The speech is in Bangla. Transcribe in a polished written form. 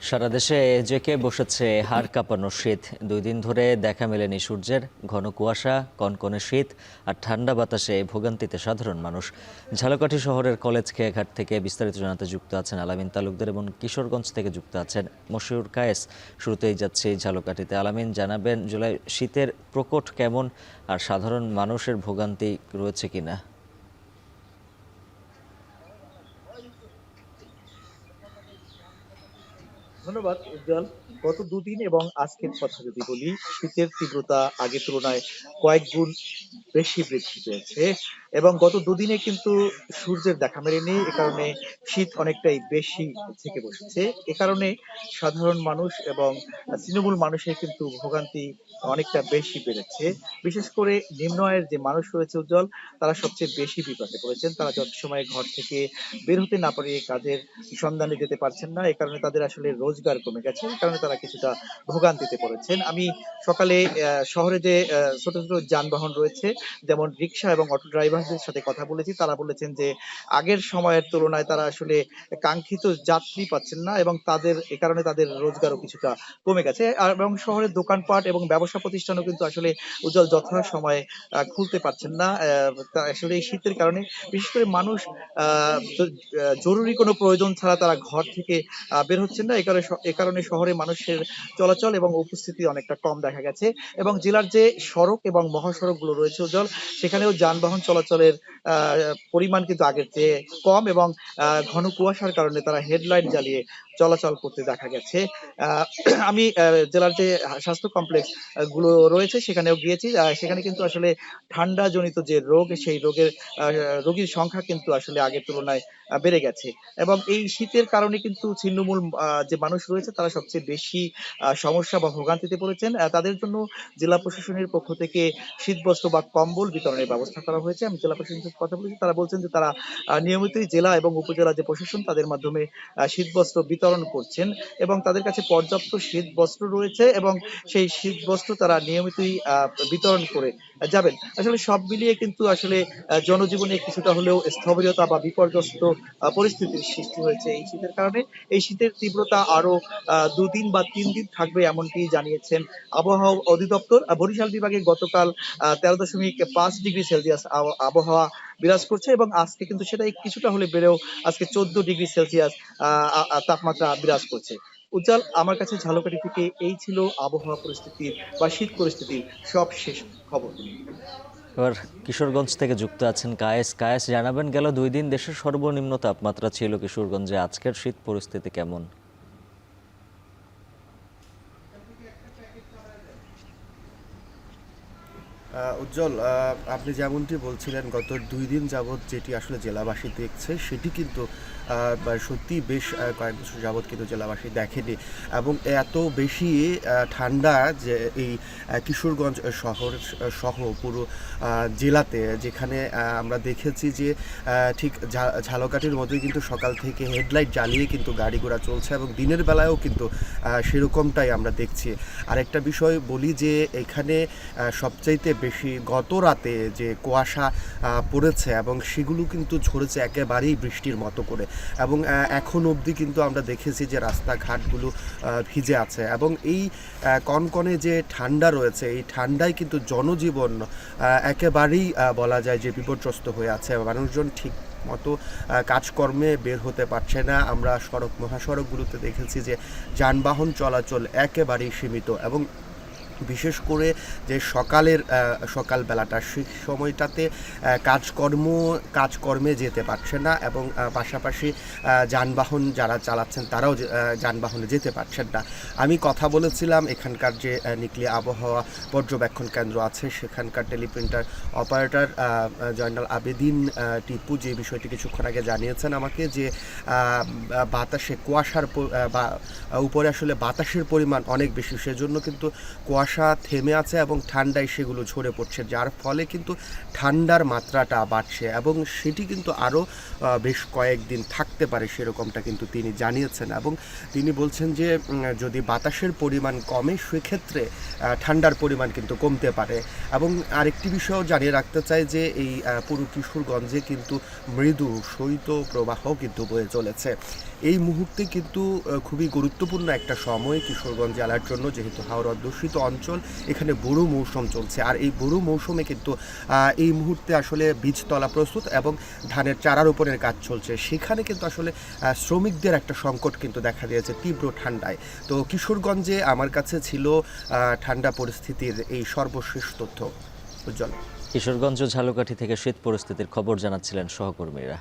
সারা দেশে জেঁকে বসেছে হাড় কাঁপানো শীত। 2 দিন ধরে দেখা মেলেনি সূর্যের। ঘন কুয়াশা, কনকনে শীত আর ঠান্ডা বাতাসে ভোগান্তিতে সাধারণ মানুষ। ঝালকাঠি শহরের কলেজ খেয়াঘাট থেকে বিস্তারিত জানাতে যুক্ত আছেন আলামিন তালুকদার এবং কিশোরগঞ্জ থেকে যুক্ত আছেন মশিউর কায়েস। শুরুতেই যাচ্ছে ঝালকাঠিতে। আলামিন, জানাবেন জুলাই শীতের প্রকোপ কেমন আর সাধারণ মানুষের ভোগান্তি রয়েছে কিনা? ধন্যবাদ উজ্জ্বল। গত দুদিন এবং আজকের কথা যদি বলি, শীতের তীব্রতা আগের তুলনায় কয়েক গুণ বেশি বৃদ্ধি পেয়েছে এবং গত দুদিনে কিন্তু সূর্যের দেখা মেলেনি। এ কারণে শীত অনেকটাই বেশি থেকে বসেছে। এ কারণে সাধারণ মানুষ এবং তৃণমূল মানুষের কিন্তু ভোগান্তি অনেকটা বেশি বেড়েছে। বিশেষ করে নিম্ন আয়ের যে মানুষ রয়েছে উজ্জ্বল, তারা সবচেয়ে বেশি বিপাকে পড়েছেন। তারা যত সময় ঘর থেকে বের হতে না পারে কাজের সন্ধানে যেতে পারছেন না। এ কারণে তাদের আসলে রোজগার কমে গেছে। এ কারণে তারা কিছুটা ভোগান্তিতে পড়েছেন। আমি সকালে শহরে যে ছোট, ছোট যানবাহন রয়েছে, যেমন রিক্সা এবং অটো ড্রাইভারদের সাথে কথা বলেছি। তারা বলেছেন যে আগের সময়ের তুলনায় তারা আসলে কাঙ্ক্ষিত যাত্রী পাচ্ছেন না এবং এ কারণে তাদের রোজগারও কিছুটা কমে গেছে। এবং শহরের দোকানপাট এবং ব্যবসা প্রতিষ্ঠানও কিন্তু আসলে উজ্জ্বল যথাসময়ে খুলতে পারছেন না। তা আসলে এই শীতের কারণে বিশেষ করে মানুষ আ জ জরুরি কোনো প্রয়োজন ছাড়া তারা ঘর থেকে বের হচ্ছেন না। এ কারণে শহরে মানুষের চলাচল এবং উপস্থিতি অনেকটা কম দেখা গেছে এবং জেলার যে সড়ক এবং মহাসড়কগুলো রয়েছে উজ্জ্বল, সেখানেও যানবাহন চলাচলের আ পরিমাণ কিন্তু আগের চেয়ে কম এবং ঘন কুয়াশার কারণে তারা হেডলাইট জ্বালিয়ে চলাচল করতে দেখা গেছে। আ আমি জেলার যে স্বাস্থ্য কমপ্লেক্স গুলো রয়েছে সেখানেও গিয়েছি। সেখানে কিন্তু আসলে ঠান্ডাজনিত যে রোগ, সেই আ রোগীর সংখ্যা কিন্তু আসলে আগের তুলনায় বেড়ে গেছে এবং এই শীতের কারণে কিন্তু ছিন্নমূল যে মানুষ রয়েছে তারা সবচেয়ে বেশি সমস্যা বা ভোগান্তিতে পড়েছেন। তাদের জন্য জেলা প্রশাসনের পক্ষ থেকে শীতবস্ত্র বা কম্বল বিতরণের ব্যবস্থা করা হয়েছে। আমি জেলা প্রশাসনের সাথে কথা বলেছি। তারা বলছেন যে তারা নিয়মিতই জেলা এবং উপজেলা যে প্রশাসন তাদের মাধ্যমে শীতবস্ত্র বিতরণ করছেন এবং তাদের কাছে পর্যাপ্ত শীতবস্ত্র রয়েছে এবং সেই শীতবস্ত্র তারা নিয়মিতই বিতরণ করে যাবেন। আসলে সব মিলিয়ে কিন্তু আসলে জনজীবনে কিছুটা হলেও স্থবিরতা বা বিপর্যস্ত পরিস্থিতির সৃষ্টি হয়েছে এই শীতের কারণে। এই শীতের তীব্রতা আরো ২ দিন বা ৩ দিন থাকবে এমনটি জানিয়েছেন আবহাওয়া অধিদপ্তর। বরিশাল বিভাগে গতকাল ১৩.৫ ডিগ্রি সেলসিয়াস আবহাওয়া বিরাজ করছে এবং আজকে কিন্তু সেটা কিছুটা হলে বেড়েও আজকে ১৪ ডিগ্রি সেলসিয়াস আ আ আ তাপমাত্রা বিরাজ করছে। উজ্জ্বল, আমার কাছে ঝালকাঠি থেকে এই ছিল আবহাওয়া পরিস্থিতির বা শীত পরিস্থিতির সবশেষ খবর। এবার কিশোরগঞ্জ থেকে যুক্ত আছেন কায়েস। কায়েস, জানাবেন গেল 2 দিন দেশের সর্বনিম্ন তাপমাত্রা ছিল কিশোরগঞ্জে। আজকের শীত পরিস্থিতি কেমন? উজ্জ্বল, আপনি যেমনটি বলছিলেন গত 2 দিন যাবৎ যেটি আসলে জেলাবাসী দেখছে সেটি কিন্তু সত্যি বেশ কয়েক বছর যাবৎ কিন্তু জেলাবাসী দেখেনি এবং এত বেশি ঠান্ডা যে এই কিশোরগঞ্জ শহর সহ পুরো জেলাতে, যেখানে আমরা দেখেছি যে ঠিক ঝালকাঠির মধ্যেই কিন্তু সকাল থেকে হেডলাইট জ্বালিয়ে কিন্তু গাড়ি ঘোড়া চলছে এবং দিনের বেলায়ও কিন্তু সেরকমটাই আমরা দেখছি। আরেকটা বিষয় বলি যে এখানে সবচাইতে বেশি গত রাতে যে কুয়াশা পড়েছে এবং সেগুলো কিন্তু ঝরেছে একেবারেই বৃষ্টির মতো করে এবং এখন অবধি কিন্তু আমরা দেখেছি যে রাস্তাঘাটগুলো ভিজে আছে এবং এই কনকনে যে ঠান্ডা রয়েছে, এই ঠান্ডায় কিন্তু জনজীবন একেবারেই বলা যায় যে বিপর্যস্ত হয়ে আছে। মানুষজন ঠিক মতো কাজকর্মে বের হতে পারছে না। আমরা মহাসড়কগুলোতে দেখেছি যে যানবাহন চলাচল একেবারেই সীমিত এবং বিশেষ করে যে সকালবেলাটা সেই সময়টাতে কাজকর্মে যেতে পারছে না এবং পাশাপাশি যানবাহন যারা চালাচ্ছেন তারাও যানবাহনে যেতে পারছেন না। আমি কথা বলেছিলাম এখানকার যে নিকলি আবহাওয়া পর্যবেক্ষণ কেন্দ্র আছে সেখানকার টেলিপ্রিন্টার অপারেটর জয়নাল আবেদিন টিপু, যে বিষয়টি কিছুক্ষণ আগে জানিয়েছেন আমাকে যে বাতাসে কুয়াশার উপরে আসলে বাতাসের পরিমাণ অনেক বেশি, সেজন্য কিন্তু কুয়াশা কুয়াশা থেমে আছে এবং ঠান্ডায় সেগুলো ঝরে পড়ছে, যার ফলে কিন্তু ঠান্ডার মাত্রাটা বাড়ছে এবং সেটি কিন্তু আরও বেশ কয়েকদিন থাকতে পারে সেরকমটা কিন্তু তিনি জানিয়েছেন। এবং তিনি বলছেন যে যদি বাতাসের পরিমাণ কমে সেক্ষেত্রে ঠান্ডার পরিমাণ কিন্তু কমতে পারে। এবং আরেকটি বিষয়ও জানিয়ে রাখতে চাই যে এই পুরো কিশোরগঞ্জে কিন্তু মৃদু শৈত্য প্রবাহ কিন্তু বয়ে চলেছে। এই মুহূর্তে কিন্তু খুবই গুরুত্বপূর্ণ একটা সময় কিশোরগঞ্জ জেলার জন্য, যেহেতু হাওড় অধ্যুষিত অঞ্চল, এখানে বোরো মৌসুম চলছে। আর এই বোরো মৌসুমে কিন্তু এই মুহূর্তে আসলে বীজতলা প্রস্তুত এবং ধানের চারা রোপণের কাজ চলছে। সেখানে কিন্তু আসলে শ্রমিকদের একটা সংকট কিন্তু দেখা দিয়েছে তীব্র ঠান্ডায়। তো কিশোরগঞ্জে আমার কাছে ছিল ঠান্ডা পরিস্থিতির এই সর্বশেষ তথ্য। উজ্জ্বল। কিশোরগঞ্জ ও ঝালকাঠি থেকে শীত পরিস্থিতির খবর জানাচ্ছিলেন সহকর্মীরা।